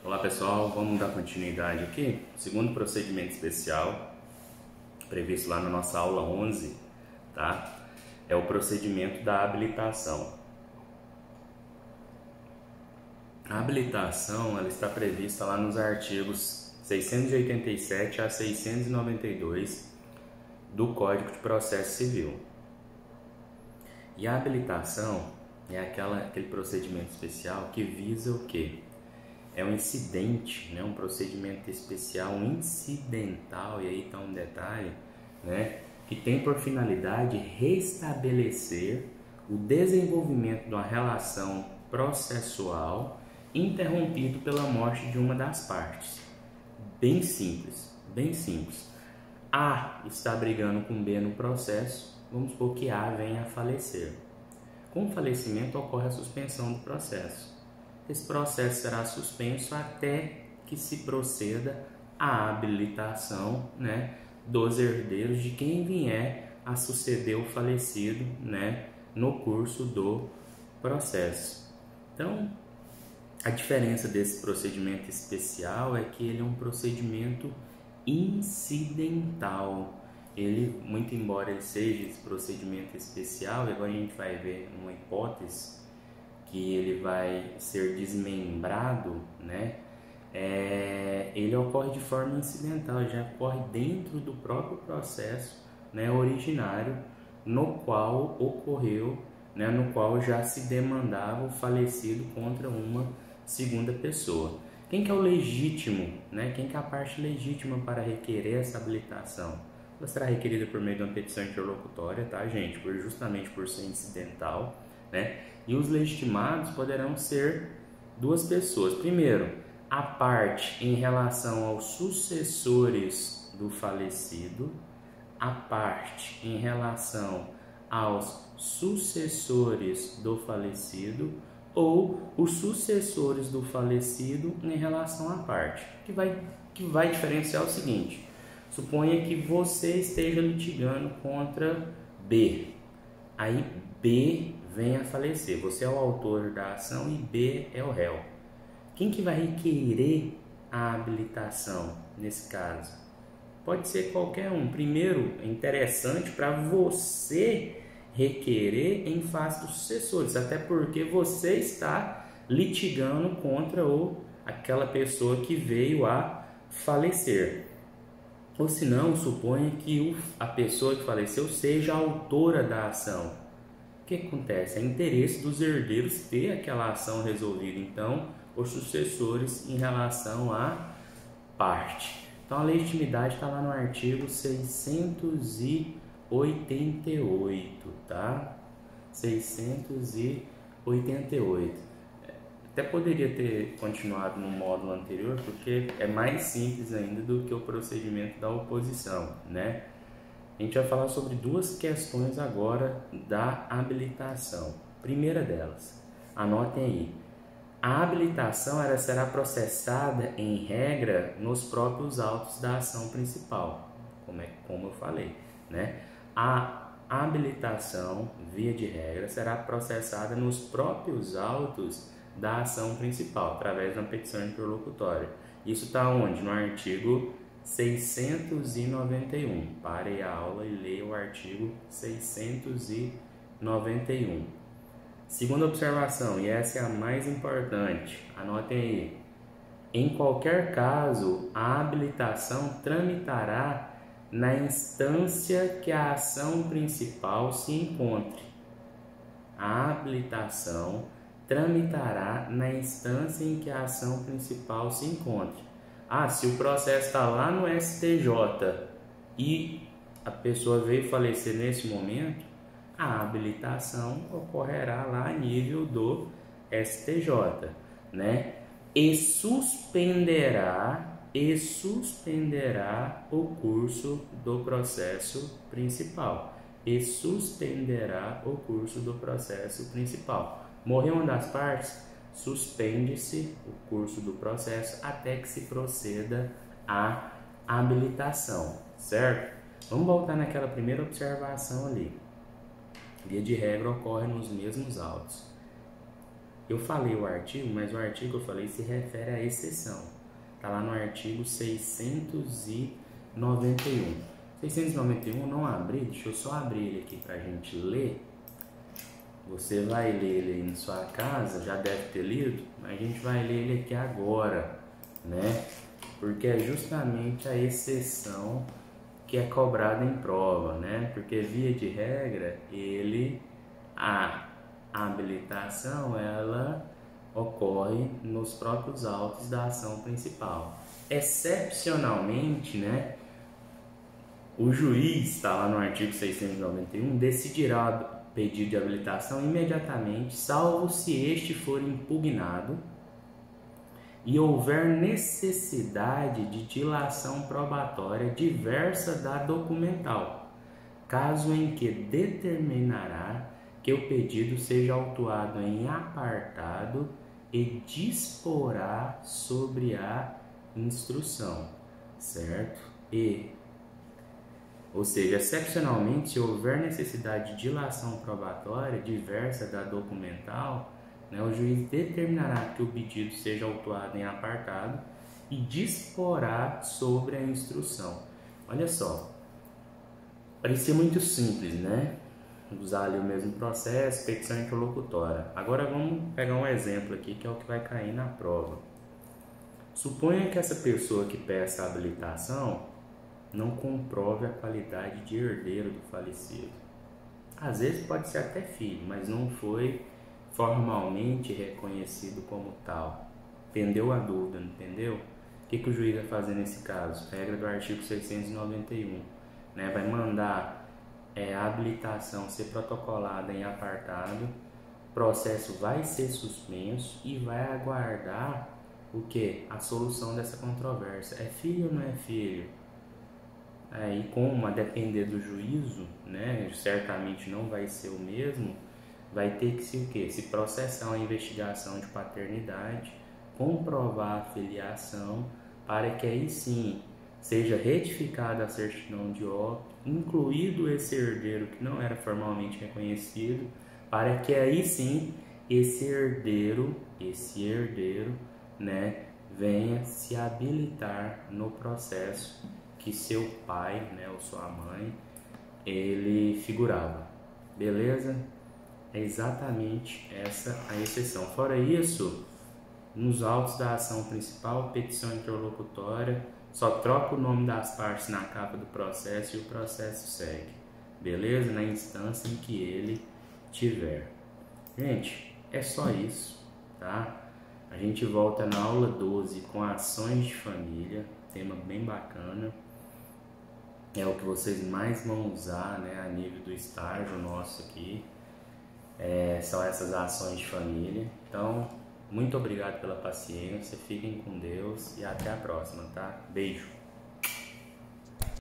Olá pessoal, vamos dar continuidade aqui. Segundo procedimento especial, previsto lá na nossa aula 11, tá? É o procedimento da habilitação. A habilitação, ela está prevista lá nos artigos 687 a 692 do Código de Processo Civil. E a habilitação é aquele procedimento especial que visa o quê? É um incidente, né? Um procedimento especial, um incidental, e aí está um detalhe, né? Que tem por finalidade restabelecer o desenvolvimento de uma relação processual interrompido pela morte de uma das partes. Bem simples, bem simples. A está brigando com B no processo, vamos supor que A venha a falecer. Com o falecimento ocorre a suspensão do processo. Esse processo será suspenso até que se proceda à habilitação, né, dos herdeiros de quem vier a suceder o falecido, né, no curso do processo. Então, a diferença desse procedimento especial é que ele é um procedimento incidental. Ele, muito embora ele seja esse procedimento especial, e agora a gente vai ver uma hipótese que ele vai ser desmembrado, né? Ele ocorre de forma incidental, já ocorre dentro do próprio processo, né, originário, no qual ocorreu, né, no qual já se demandava o falecido contra uma segunda pessoa. Quem que é o legítimo, né? Quem que é a parte legítima para requerer essa habilitação? Ela será requerida por meio de uma petição interlocutória, tá, gente? Justamente por ser incidental, né? E os legitimados poderão ser duas pessoas. Primeiro, a parte em relação aos sucessores do falecido, a parte em relação aos sucessores do falecido ou os sucessores do falecido em relação à parte. Que vai diferenciar o seguinte: suponha que você esteja litigando contra B. Aí B vem a falecer. Você é o autor da ação e B é o réu. Quem que vai requerer a habilitação nesse caso? Pode ser qualquer um. Primeiro, é interessante para você requerer em face dos sucessores, até porque você está litigando contra aquela pessoa que veio a falecer. Ou se não, suponha que a pessoa que faleceu seja a autora da ação. O que acontece? É interesse dos herdeiros ter aquela ação resolvida, então, os sucessores em relação à parte. Então, a legitimidade está lá no artigo 688, tá? 688. Até poderia ter continuado no módulo anterior, porque é mais simples ainda do que o procedimento da oposição, né? A gente vai falar sobre duas questões agora da habilitação. Primeira delas, anotem aí. A habilitação ela será processada, em regra, nos próprios autos da ação principal, como eu falei, né? A habilitação, via de regra, será processada nos próprios autos da ação principal, através de uma petição interlocutória. Isso está onde? No artigo 691. Pare a aula e leia o artigo 691. Segunda observação, e essa é a mais importante, anotem aí. Em qualquer caso, a habilitação tramitará na instância que a ação principal se encontre. A habilitação tramitará na instância em que a ação principal se encontre. Se o processo está lá no STJ e a pessoa veio falecer nesse momento, a habilitação ocorrerá lá a nível do STJ, né? E suspenderá o curso do processo principal. Morreu uma das partes, suspende-se o curso do processo até que se proceda à habilitação, certo? Vamos voltar naquela primeira observação ali. Via de regra ocorre nos mesmos autos. Eu falei o artigo, mas o artigo que eu falei se refere à exceção. Está lá no artigo 691. 691 eu não abri, deixa eu só abrir ele aqui para a gente ler. Você vai ler ele aí na sua casa, já deve ter lido, mas a gente vai ler ele aqui agora, né? Porque é justamente a exceção que é cobrada em prova, né? Porque via de regra, a habilitação, ela ocorre nos próprios autos da ação principal. Excepcionalmente, né? O juiz, está lá no artigo 691, decidirá pedido de habilitação imediatamente, salvo se este for impugnado e houver necessidade de dilação probatória diversa da documental, caso em que determinará que o pedido seja autuado em apartado e disporá sobre a instrução, certo? Ou seja, excepcionalmente, se houver necessidade de dilação probatória diversa da documental, né, o juiz determinará que o pedido seja autuado em apartado e disporá sobre a instrução. Olha só, parecia muito simples, né? Usar ali o mesmo processo, petição interlocutória. Agora vamos pegar um exemplo aqui que é o que vai cair na prova. Suponha que essa pessoa que peça a habilitação não comprove a qualidade de herdeiro do falecido. Às vezes pode ser até filho, mas não foi formalmente reconhecido como tal. Pendeu a dúvida, não entendeu? O que o juiz vai fazer nesse caso? Regra do artigo 691. Né? Vai mandar a habilitação ser protocolada em apartado, o processo vai ser suspenso e vai aguardar o quê? A solução dessa controvérsia. É filho ou não é filho? Aí, como a depender do juízo, né, certamente não vai ser o mesmo, vai ter que o quê? Se processar uma investigação de paternidade, comprovar a filiação, para que aí sim seja retificada a certidão de óbito, incluído esse herdeiro que não era formalmente reconhecido, para que aí sim esse herdeiro, né, venha se habilitar no processo que seu pai, né, ou sua mãe, ele figurava. Beleza? É exatamente essa a exceção. Fora isso, nos autos da ação principal, petição interlocutória, só troca o nome das partes na capa do processo e o processo segue. Beleza? Na instância em que ele tiver. Gente, é só isso, tá? A gente volta na aula 12 com ações de família, tema bem bacana. É o que vocês mais vão usar, né, a nível do estágio nosso aqui. São essas ações de família. Então, muito obrigado pela paciência, fiquem com Deus e até a próxima, tá? Beijo!